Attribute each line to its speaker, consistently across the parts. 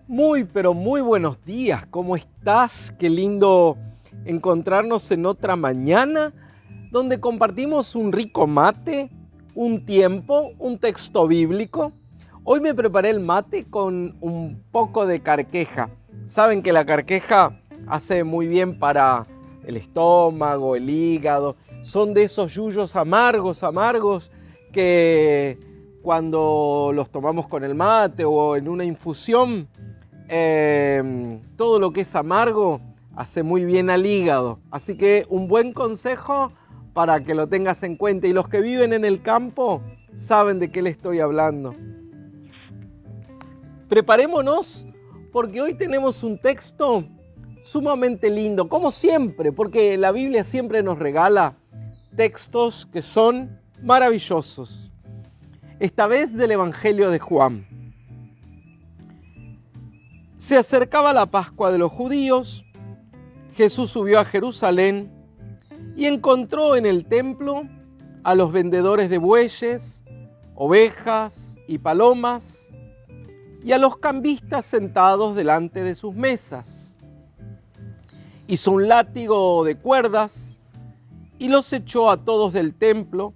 Speaker 1: Muy, pero muy buenos días. ¿Cómo estás? Qué lindo encontrarnos en otra mañana donde compartimos un rico mate, un tiempo, un texto bíblico. Hoy me preparé el mate con un poco de carqueja. Saben que la carqueja hace muy bien para el estómago, el hígado. Son de esos yuyos amargos que cuando los tomamos con el mate o en una infusión, todo lo que es amargo hace muy bien al hígado. Así que un buen consejo para que lo tengas en cuenta. Y los que viven en el campo saben de qué le estoy hablando. Preparémonos porque hoy tenemos un texto sumamente lindo, como siempre, porque la Biblia siempre nos regala textos que son maravillosos. Esta vez del Evangelio de Juan. Se acercaba la Pascua de los judíos. Jesús subió a Jerusalén y encontró en el templo a los vendedores de bueyes, ovejas y palomas y a los cambistas sentados delante de sus mesas. Hizo un látigo de cuerdas y los echó a todos del templo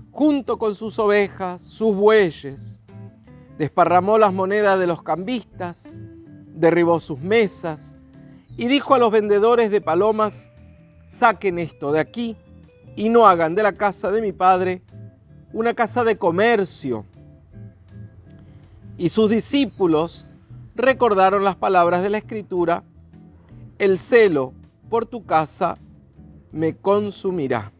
Speaker 1: junto con sus ovejas, sus bueyes. Desparramó las monedas de los cambistas, derribó sus mesas y dijo a los vendedores de palomas: saquen esto de aquí y no hagan de la casa de mi padre una casa de comercio. Y sus discípulos recordaron las palabras de la Escritura: el celo por tu casa me consumirá.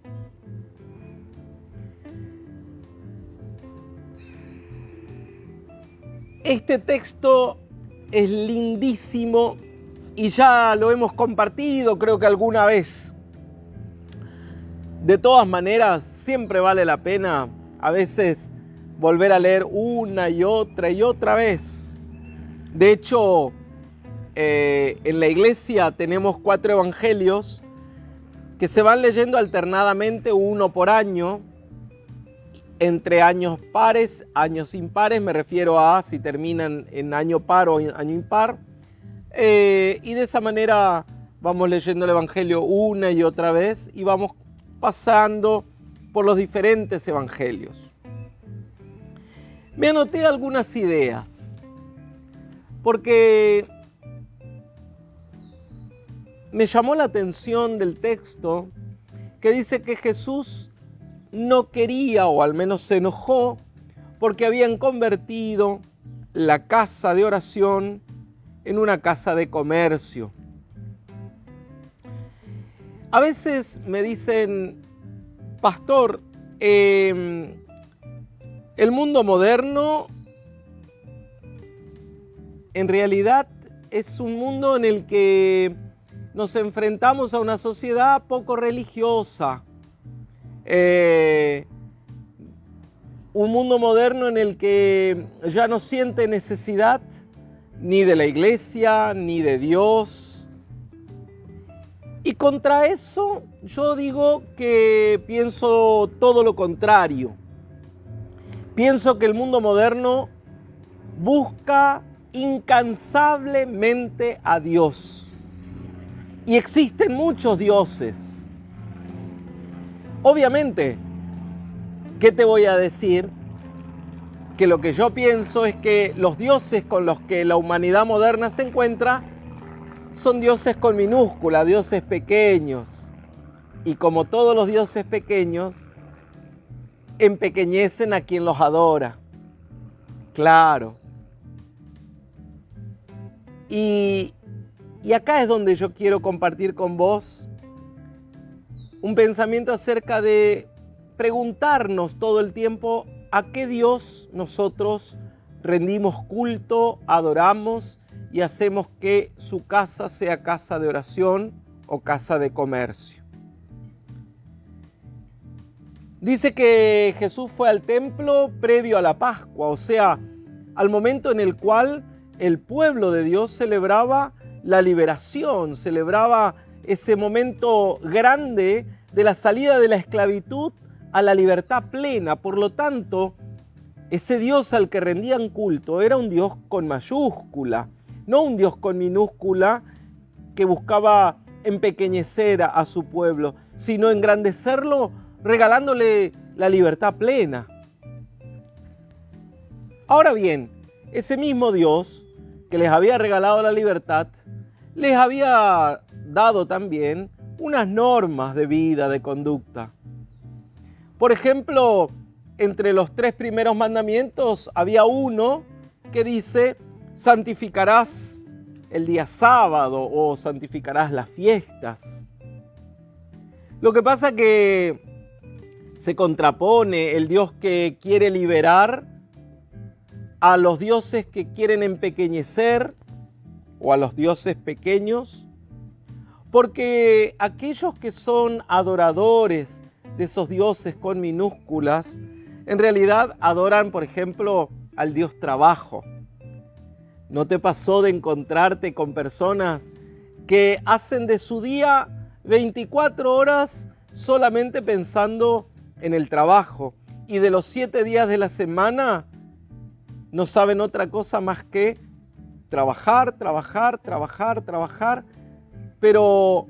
Speaker 1: Este texto es lindísimo y ya lo hemos compartido, creo que alguna vez. De todas maneras, siempre vale la pena a veces volver a leer una y otra vez. De hecho, en la iglesia tenemos 4 evangelios que se van leyendo alternadamente, uno por año, entre años pares, años impares, me refiero a si terminan en año par o año impar. Y de esa manera vamos leyendo el Evangelio una y otra vez y vamos pasando por los diferentes evangelios. Me anoté algunas ideas, porque me llamó la atención del texto que dice que Jesús no quería, o al menos se enojó, porque habían convertido la casa de oración en una casa de comercio. A veces me dicen: pastor, el mundo moderno en realidad es un mundo en el que nos enfrentamos a una sociedad poco religiosa. Un mundo moderno en el que ya no siente necesidad ni de la iglesia, ni de Dios. Y contra eso yo digo que pienso todo lo contrario. Pienso que el mundo moderno busca incansablemente a Dios. Y existen muchos dioses. Obviamente, ¿qué te voy a decir? Que lo que yo pienso es que los dioses con los que la humanidad moderna se encuentra son dioses con minúscula, dioses pequeños. Y como todos los dioses pequeños, empequeñecen a quien los adora. Claro. Y acá es donde yo quiero compartir con vos un pensamiento acerca de preguntarnos todo el tiempo a qué Dios nosotros rendimos culto, adoramos y hacemos que su casa sea casa de oración o casa de comercio. Dice que Jesús fue al templo previo a la Pascua, o sea, al momento en el cual el pueblo de Dios celebraba la liberación, celebraba ese momento grande de la salida de la esclavitud a la libertad plena. Por lo tanto, ese Dios al que rendían culto era un Dios con mayúscula. no un Dios con minúscula que buscaba empequeñecer a su pueblo, sino engrandecerlo regalándole la libertad plena. Ahora bien, ese mismo Dios que les había regalado la libertad, les había dado también unas normas de vida, de conducta. Por ejemplo, entre los 3 primeros mandamientos había uno que dice: santificarás el día sábado o santificarás las fiestas. Lo que pasa que se contrapone el Dios que quiere liberar a los dioses que quieren empequeñecer o a los dioses pequeños, porque aquellos que son adoradores de esos dioses con minúsculas, en realidad adoran, por ejemplo, al dios trabajo. ¿No te pasó de encontrarte con personas que hacen de su día 24 horas solamente pensando en el trabajo y de los 7 días de la semana no saben otra cosa más que trabajar, pero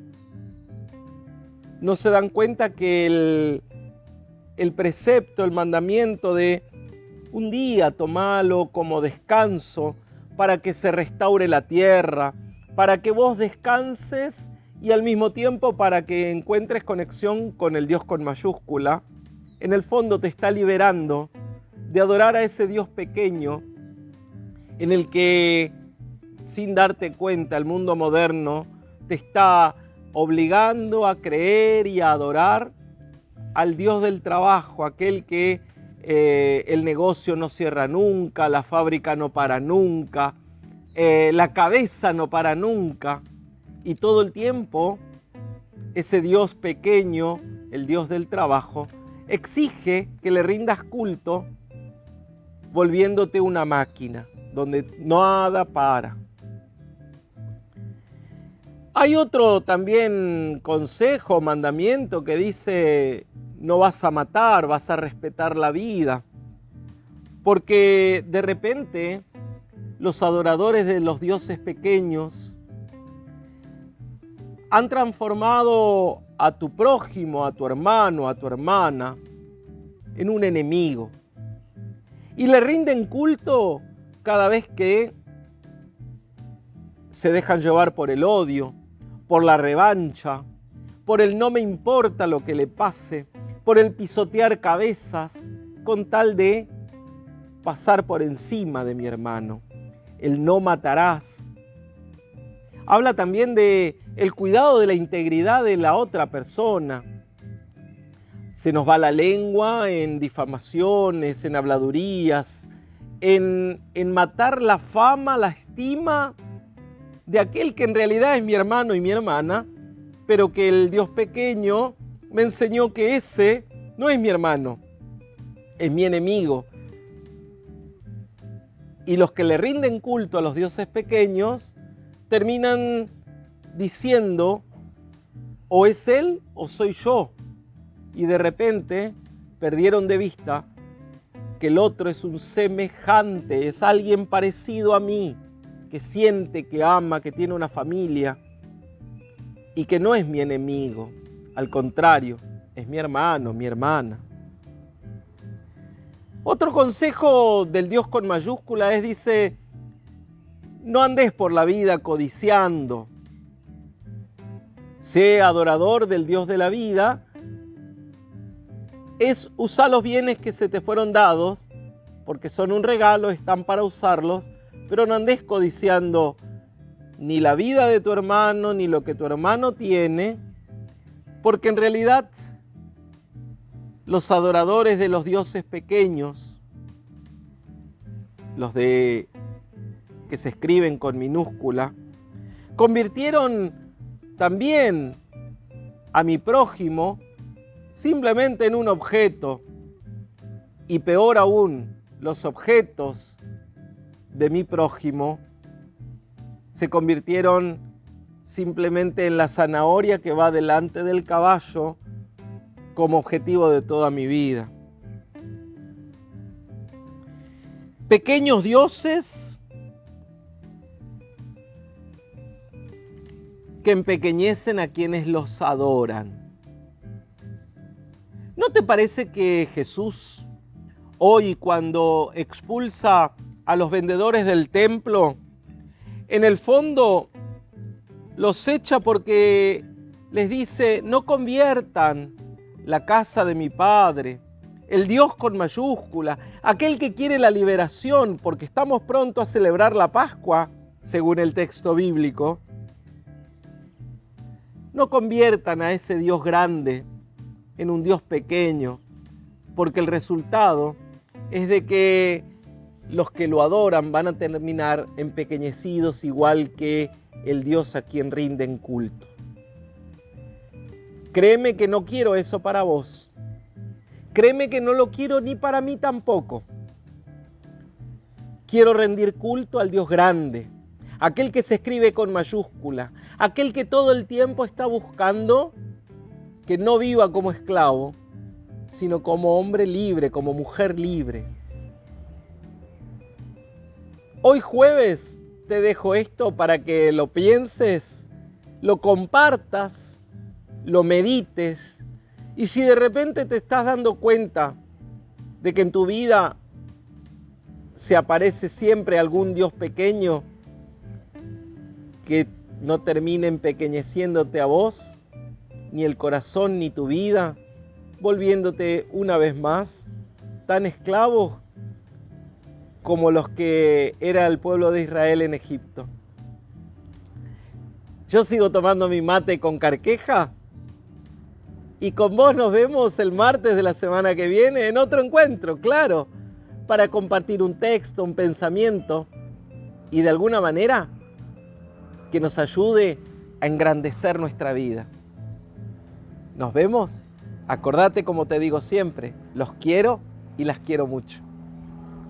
Speaker 1: no se dan cuenta que el precepto, el mandamiento de un día tomalo como descanso para que se restaure la tierra, para que vos descanses y al mismo tiempo para que encuentres conexión con el Dios con mayúscula, en el fondo te está liberando de adorar a ese Dios pequeño en el que, sin darte cuenta, el mundo moderno te está obligando a creer y a adorar al Dios del trabajo, aquel que el negocio no cierra nunca, la fábrica no para nunca, la cabeza no para nunca, y todo el tiempo ese Dios pequeño, el Dios del trabajo, exige que le rindas culto volviéndote una máquina donde nada para. Hay otro también consejo, mandamiento que dice: no vas a matar, vas a respetar la vida. Porque de repente los adoradores de los dioses pequeños han transformado a tu prójimo, a tu hermano, a tu hermana, en un enemigo. Y le rinden culto cada vez que se dejan llevar por el odio, por la revancha, por el no me importa lo que le pase, por el pisotear cabezas, con tal de pasar por encima de mi hermano. El no matarás. Habla también de el cuidado de la integridad de la otra persona. Se nos va la lengua en difamaciones, en habladurías, en matar la fama, la estima de aquel que en realidad es mi hermano y mi hermana, pero que el Dios pequeño me enseñó que ese no es mi hermano, es mi enemigo. Y los que le rinden culto a los dioses pequeños terminan diciendo: o es él o soy yo. Y de repente perdieron de vista que el otro es un semejante, es alguien parecido a mí, que siente, que ama, que tiene una familia y que no es mi enemigo. Al contrario, es mi hermano, mi hermana. Otro consejo del Dios con mayúscula es, dice: no andes por la vida codiciando. Sé adorador del Dios de la vida. Es usar los bienes que se te fueron dados, porque son un regalo, están para usarlos, pero no andes codiciando ni la vida de tu hermano, ni lo que tu hermano tiene, porque en realidad los adoradores de los dioses pequeños, los que se escriben con minúscula, convirtieron también a mi prójimo simplemente en un objeto, y peor aún, los objetos de mi prójimo se convirtieron simplemente en la zanahoria que va delante del caballo como objetivo de toda mi vida. Pequeños dioses que empequeñecen a quienes los adoran. ¿No te parece que Jesús hoy, cuando expulsa a los vendedores del templo, en el fondo los echa porque les dice: no conviertan la casa de mi Padre, el Dios con mayúscula, aquel que quiere la liberación, porque estamos pronto a celebrar la Pascua, según el texto bíblico? No conviertan a ese Dios grande en un Dios pequeño, porque el resultado es de que los que lo adoran van a terminar empequeñecidos igual que el Dios a quien rinden culto. Créeme que no quiero eso para vos. Créeme que no lo quiero ni para mí tampoco. Quiero rendir culto al Dios grande, aquel que se escribe con mayúscula, aquel que todo el tiempo está buscando que no viva como esclavo, sino como hombre libre, como mujer libre. Hoy jueves te dejo esto para que lo pienses, lo compartas, lo medites, y si de repente te estás dando cuenta de que en tu vida se aparece siempre algún Dios pequeño que no termine empequeñeciéndote a vos, ni el corazón ni tu vida, volviéndote una vez más tan esclavos como los que era el pueblo de Israel en Egipto. Yo sigo tomando mi mate con carqueja y con vos nos vemos el martes de la semana que viene en otro encuentro, claro, para compartir un texto, un pensamiento y de alguna manera que nos ayude a engrandecer nuestra vida. Nos vemos. Acordate, como te digo siempre, los quiero y las quiero mucho.